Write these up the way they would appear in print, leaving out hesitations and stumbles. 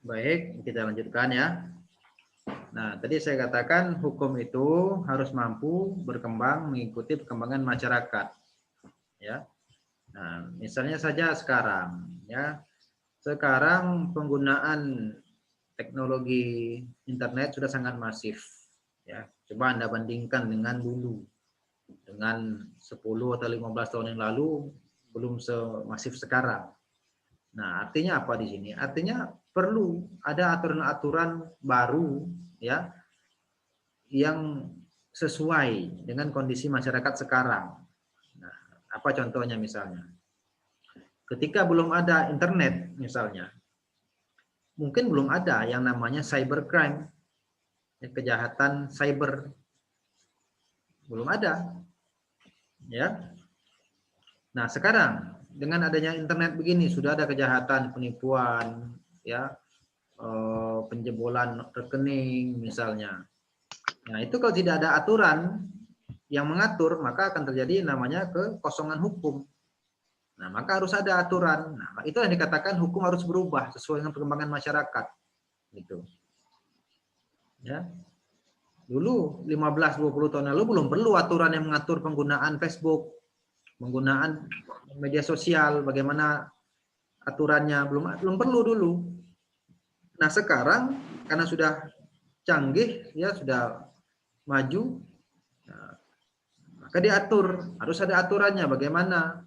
Baik, kita lanjutkan ya. Nah, tadi saya katakan hukum itu harus mampu berkembang mengikuti perkembangan masyarakat, ya. Nah, misalnya saja sekarang, ya. Sekarang penggunaan teknologi internet sudah sangat masif, ya. Coba Anda bandingkan dengan dulu, dengan 10 atau 15 tahun yang lalu belum semasif sekarang. Nah, artinya apa di sini? Artinya perlu ada aturan-aturan baru ya yang sesuai dengan kondisi masyarakat sekarang. Nah, apa contohnya misalnya? Ketika belum ada internet misalnya, mungkin belum ada yang namanya cybercrime, kejahatan cyber belum ada, ya. Nah, sekarang dengan adanya internet begini sudah ada kejahatan penipuan, ya, penjebolan rekening misalnya. Nah, itu kalau tidak ada aturan yang mengatur, maka akan terjadi namanya kekosongan hukum. Nah, maka harus ada aturan. Nah, itu yang dikatakan hukum harus berubah sesuai dengan perkembangan masyarakat. Gitu. Ya. Dulu 15-20 tahun lalu belum perlu aturan yang mengatur penggunaan Facebook, penggunaan media sosial, bagaimana aturannya belum perlu dulu. Nah, sekarang karena sudah canggih, ya sudah maju, nah, maka diatur, harus ada aturannya bagaimana.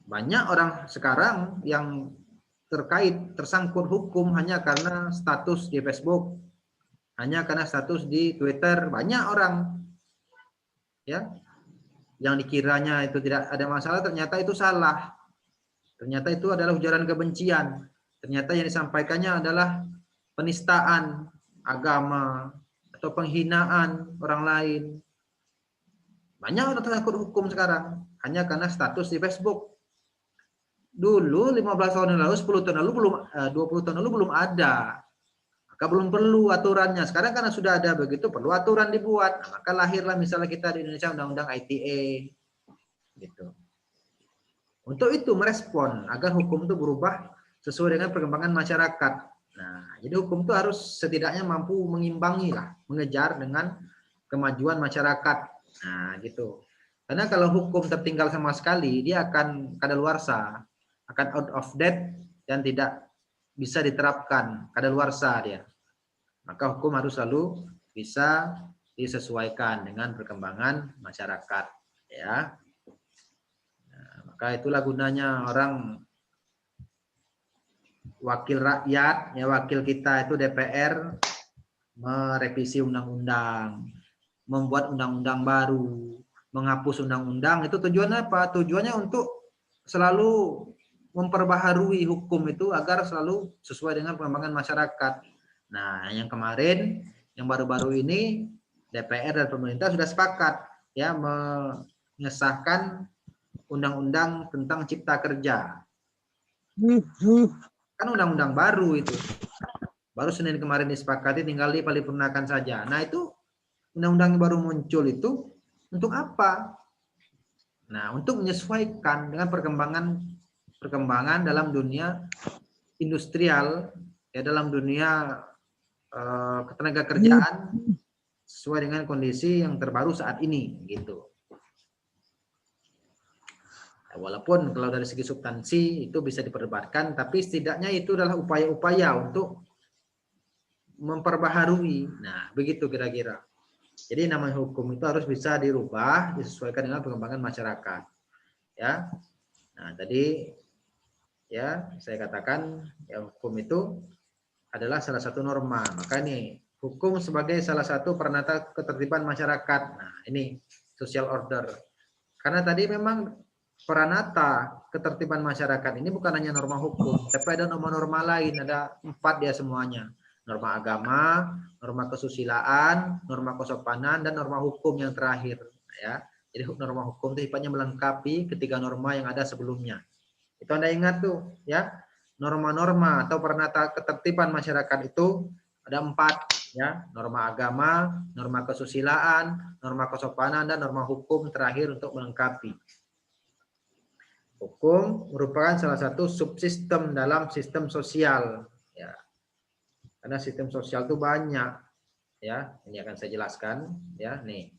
Banyak orang sekarang yang tersangkut hukum hanya karena status di Facebook, hanya karena status di Twitter. Banyak orang ya yang dikiranya itu tidak ada masalah, ternyata itu salah. Ternyata itu adalah ujaran kebencian. Ternyata yang disampaikannya adalah penistaan agama atau penghinaan orang lain. Banyak orang tersangkut hukum sekarang hanya karena status di Facebook. Dulu 15 tahun yang lalu, 10 tahun lalu belum, 20 tahun lalu belum ada. Maka belum perlu aturannya. Sekarang karena sudah ada begitu, perlu aturan dibuat. Nah, maka lahirlah misalnya kita di Indonesia Undang-Undang ITE. Gitu. Untuk itu merespon agar hukum itu berubah sesuai dengan perkembangan masyarakat. Nah, jadi hukum itu harus setidaknya mampu mengimbangi lah, mengejar dengan kemajuan masyarakat. Nah, gitu. Karena kalau hukum tertinggal sama sekali, dia akan kadaluarsa, akan out of date dan tidak bisa diterapkan, kadaluarsa dia. Maka hukum harus selalu bisa disesuaikan dengan perkembangan masyarakat, ya. Nah, maka itulah gunanya orang wakil rakyat, ya wakil kita itu DPR merevisi undang-undang, membuat undang-undang baru, menghapus undang-undang. Itu tujuannya apa? Tujuannya untuk selalu memperbaharui hukum itu agar selalu sesuai dengan perkembangan masyarakat. Nah, yang kemarin, yang baru-baru ini DPR dan pemerintah sudah sepakat ya mengesahkan undang-undang tentang cipta kerja. Kan undang-undang baru itu. Baru Senin kemarin disepakati, tinggal diparipurnakan saja. Nah, itu undang-undang yang baru muncul itu untuk apa? Nah, untuk menyesuaikan dengan perkembangan dalam dunia industrial, ya dalam dunia ketenaga kerjaan sesuai dengan kondisi yang terbaru saat ini, gitu. Walaupun kalau dari segi substansi itu bisa diperdebatkan, tapi setidaknya itu adalah upaya-upaya untuk memperbaharui. Nah, begitu kira-kira. Jadi namanya hukum itu harus bisa dirubah, disesuaikan dengan perkembangan masyarakat. Ya. Nah, tadi ya saya katakan ya hukum itu adalah salah satu norma. Maka ini hukum sebagai salah satu peranata ketertiban masyarakat. Nah, ini social order. Karena tadi memang peranata ketertiban masyarakat ini bukan hanya norma hukum, tapi ada norma-norma lain, ada 4 dia semuanya. Norma agama, norma kesusilaan, norma kesopanan, dan norma hukum yang terakhir. Ya, jadi norma hukum itu sifatnya melengkapi ketiga norma yang ada sebelumnya. Itu Anda ingat tuh, ya. Norma-norma atau peranata ketertiban masyarakat itu ada 4, ya. Norma agama, norma kesusilaan, norma kesopanan, dan norma hukum terakhir untuk melengkapi. Hukum merupakan salah satu subsistem dalam sistem sosial, ya. Karena sistem sosial itu banyak, ya. Ini akan saya jelaskan, ya. Nih,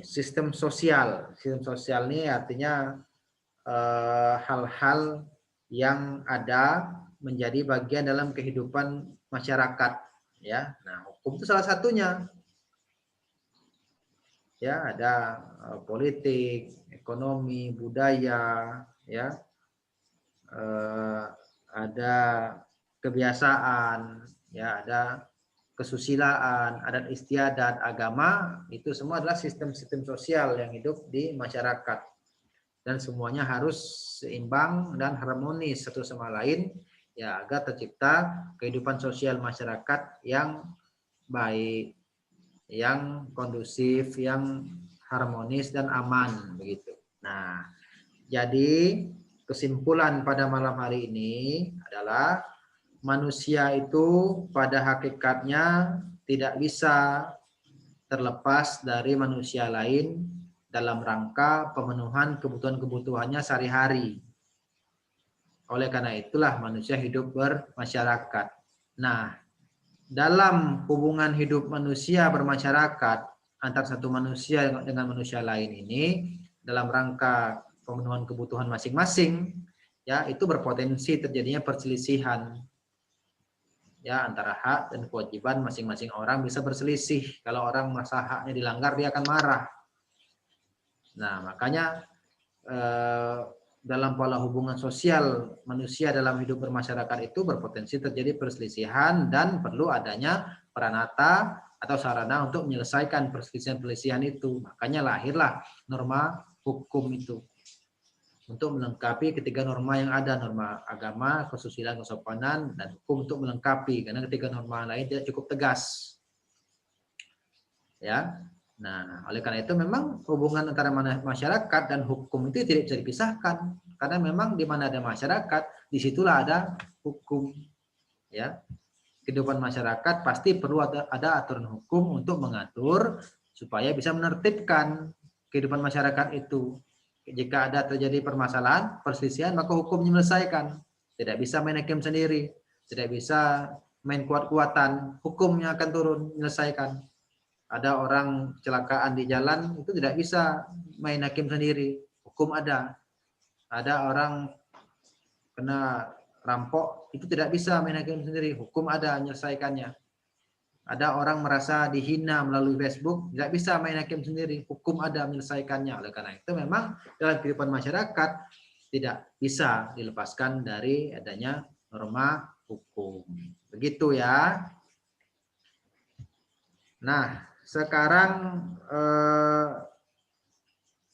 sistem sosial. Sistem sosial ini artinya hal-hal yang ada menjadi bagian dalam kehidupan masyarakat, ya. Nah, hukum itu salah satunya. Ya, ada politik, ekonomi, budaya, ya, ada kebiasaan, ya, ada kesusilaan, adat istiadat, agama, itu semua adalah sistem-sistem sosial yang hidup di masyarakat. Dan semuanya harus seimbang dan harmonis satu sama lain, ya, agar tercipta kehidupan sosial masyarakat yang baik, yang kondusif, yang harmonis dan aman, begitu. Nah, jadi kesimpulan pada malam hari ini adalah manusia itu pada hakikatnya tidak bisa terlepas dari manusia lain dalam rangka pemenuhan kebutuhan-kebutuhannya sehari-hari. Oleh karena itulah manusia hidup bermasyarakat. Nah, dalam hubungan hidup manusia bermasyarakat antar satu manusia dengan manusia lain ini dalam rangka pemenuhan kebutuhan masing-masing, ya, itu berpotensi terjadinya perselisihan, ya, antara hak dan kewajiban masing-masing orang bisa berselisih. Kalau orang merasa haknya dilanggar, dia akan marah. Nah, makanya dalam pola hubungan sosial manusia dalam hidup bermasyarakat itu berpotensi terjadi perselisihan dan perlu adanya peranata atau sarana untuk menyelesaikan perselisihan-perselisihan itu. Makanya lahirlah norma hukum itu untuk melengkapi ketiga norma yang ada, norma agama, kesusilaan, kesopanan, dan hukum untuk melengkapi, karena ketiga norma lain tidak cukup tegas. Ya. Nah, oleh karena itu memang hubungan antara masyarakat dan hukum itu tidak bisa dipisahkan, karena memang di mana ada masyarakat, disitulah ada hukum. Ya, kehidupan masyarakat pasti perlu ada aturan hukum untuk mengatur supaya bisa menertibkan kehidupan masyarakat itu. Jika ada terjadi permasalahan, perselisihan, maka hukum menyelesaikan. Tidak bisa main hakim sendiri, tidak bisa main kuat-kuatan, hukumnya akan turun menyelesaikan. Ada orang kecelakaan di jalan, itu tidak bisa main hakim sendiri, hukum ada. Ada orang kena rampok, itu tidak bisa main hakim sendiri, hukum ada menyelesaikannya. Ada orang merasa dihina melalui Facebook, tidak bisa main hakim sendiri, hukum ada menyelesaikannya. Oleh karena itu memang dalam kehidupan masyarakat tidak bisa dilepaskan dari adanya norma hukum. Begitu ya. Nah, sekarang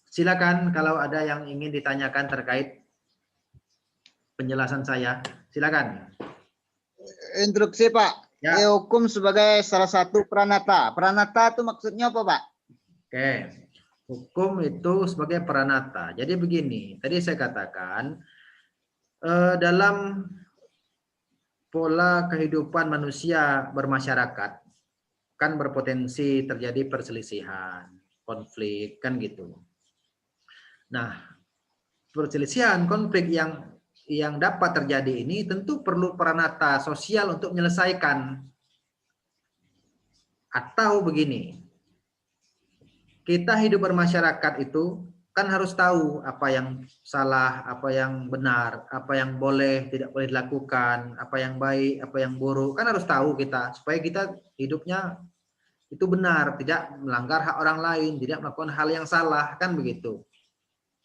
silakan kalau ada yang ingin ditanyakan terkait penjelasan saya, silakan. Instruksi Pak, ya. Hukum sebagai salah satu peranata. Peranata itu maksudnya apa Pak? Oke, hukum itu sebagai peranata. Jadi begini, tadi saya katakan dalam pola kehidupan manusia bermasyarakat kan berpotensi terjadi perselisihan, konflik, kan gitu. Nah, perselisihan, konflik yang dapat terjadi ini tentu perlu peranata sosial untuk menyelesaikan. Atau begini, kita hidup bermasyarakat itu kan harus tahu apa yang salah, apa yang benar, apa yang boleh, tidak boleh dilakukan, apa yang baik, apa yang buruk, kan harus tahu kita supaya kita hidupnya itu benar, tidak melanggar hak orang lain, tidak melakukan hal yang salah, kan begitu.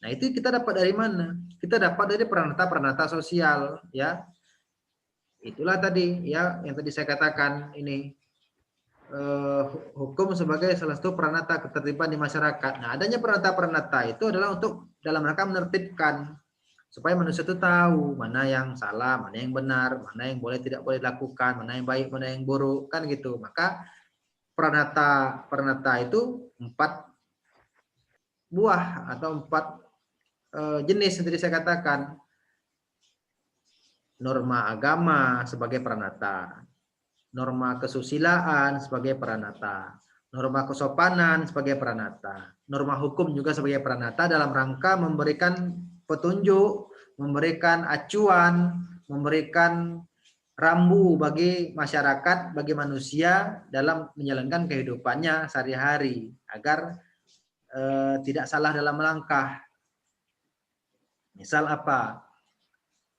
Nah, itu kita dapat dari mana? Kita dapat dari peranata-peranata sosial, ya. Itulah tadi, ya, yang tadi saya katakan ini. Hukum sebagai salah satu peranata ketertiban di masyarakat. Nah, adanya peranata-peranata itu adalah untuk dalam rangka menertibkan supaya manusia itu tahu mana yang salah, mana yang benar, mana yang boleh tidak boleh dilakukan, mana yang baik, mana yang buruk, kan gitu. Maka peranata itu 4 buah atau 4 jenis yang tadi saya katakan. Norma agama sebagai peranata, norma kesusilaan sebagai peranata, norma kesopanan sebagai peranata, norma hukum juga sebagai peranata dalam rangka memberikan petunjuk, memberikan acuan, memberikan rambu bagi masyarakat, bagi manusia dalam menjalankan kehidupannya sehari-hari agar tidak salah dalam melangkah. Misal apa?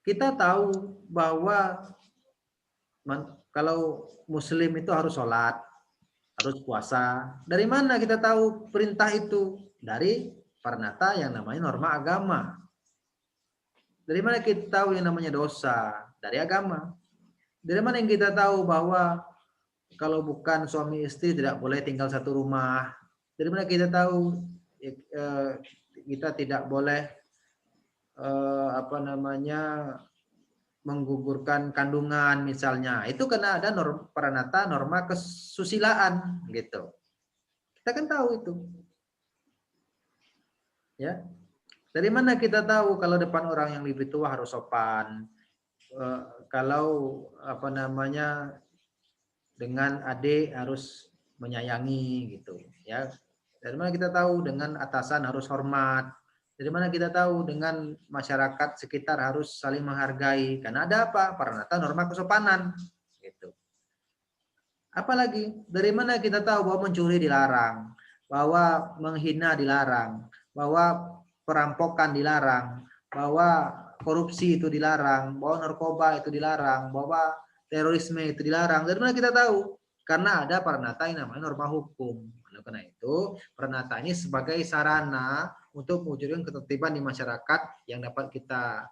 Kita tahu bahwa kalau Muslim itu harus sholat, harus puasa. Dari mana kita tahu perintah itu? Dari Pranata yang namanya norma agama. Dari mana kita tahu yang namanya dosa? Dari agama. Dari mana yang kita tahu bahwa kalau bukan suami istri tidak boleh tinggal satu rumah? Dari mana kita tahu kita tidak boleh menggugurkan kandungan misalnya? Itu karena ada Pranata norma kesusilaan gitu. Kita kan tahu itu. Ya. Dari mana kita tahu kalau depan orang yang lebih tua harus sopan? Kalau dengan adik harus menyayangi gitu, ya. Dari mana kita tahu dengan atasan harus hormat? Dari mana kita tahu dengan masyarakat sekitar harus saling menghargai? Karena ada apa? Pranata norma kesopanan gitu. Apalagi dari mana kita tahu bahwa mencuri dilarang, bahwa menghina dilarang, bahwa perampokan dilarang, bahwa korupsi itu dilarang, bahwa narkoba itu dilarang, bahwa terorisme itu dilarang. Dari mana kita tahu? Karena ada Pranata yang namanya norma hukum. Karena itu Pranata ini sebagai sarana untuk mewujudkan ketertiban di masyarakat yang dapat kita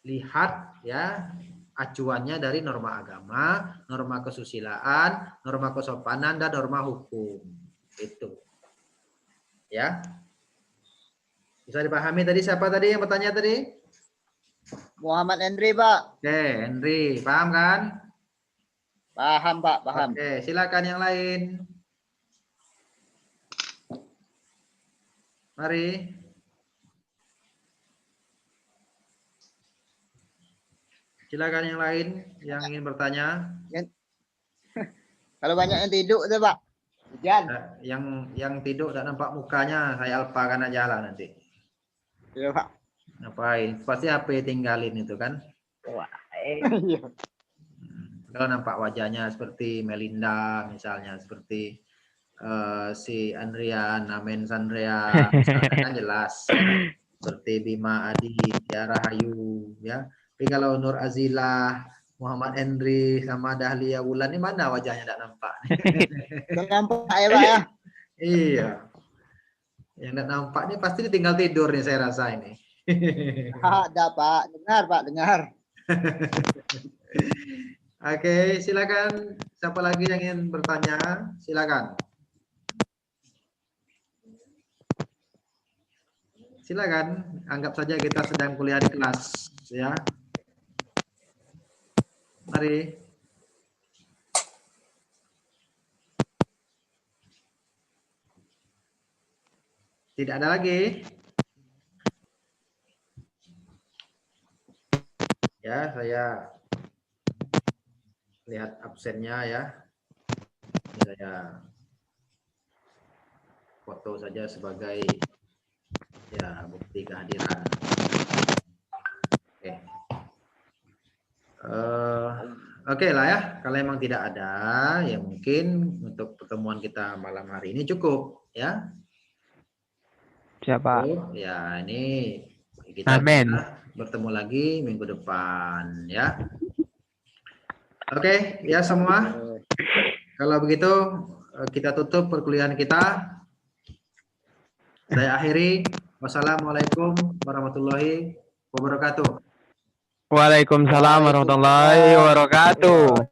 lihat ya acuannya dari norma agama, norma kesusilaan, norma kesopanan, dan norma hukum. Itu. Ya. Bisa dipahami tadi siapa tadi yang bertanya tadi? Muhammad Henry, Pak. Oke, Henry, paham kan? Paham, Pak, paham. Oke, silakan yang lain. Mari. Silakan yang lain yang ingin bertanya. Kalau banyak yang tidur tuh, Pak. Hujan. Yang tidur tak nampak mukanya, saya alpakan aja lah nanti. Iya, Pak. Ngapain? Pasti HP tinggalin itu kan? Wah, Kalau nampak wajahnya seperti Melinda misalnya, seperti si Andrian, Amen Sandria, kan jelas. Seperti Bima Adi, Tiara Rahayu, ya. Tapi kalau Nur Azilah, Muhammad Henry, sama Dahlia Wulan, ini mana wajahnya tidak nampak? Tidak nampak ya, Pak ya? Iya. Yang tidak nampak ini pasti tinggal tidur nih saya rasa ini. Ada, Pak. Dengar, Pak, dengar. Oke, silakan. Siapa lagi yang ingin bertanya? Silakan. Silakan. Anggap saja kita sedang kuliah di kelas, ya. Mari. Tidak ada lagi. Ya, saya lihat absennya ya. Ini saya foto saja sebagai ya bukti kehadiran. Oke. Oke lah ya. Kalau memang tidak ada, ya mungkin untuk pertemuan kita malam hari ini cukup ya. Siapa? Ya, ini kita Amin. bertemu lagi minggu depan ya. Oke, ya semua. Kalau begitu kita tutup perkuliahan kita. Saya akhiri. Wassalamualaikum warahmatullahi wabarakatuh. Waalaikumsalam warahmatullahi wabarakatuh.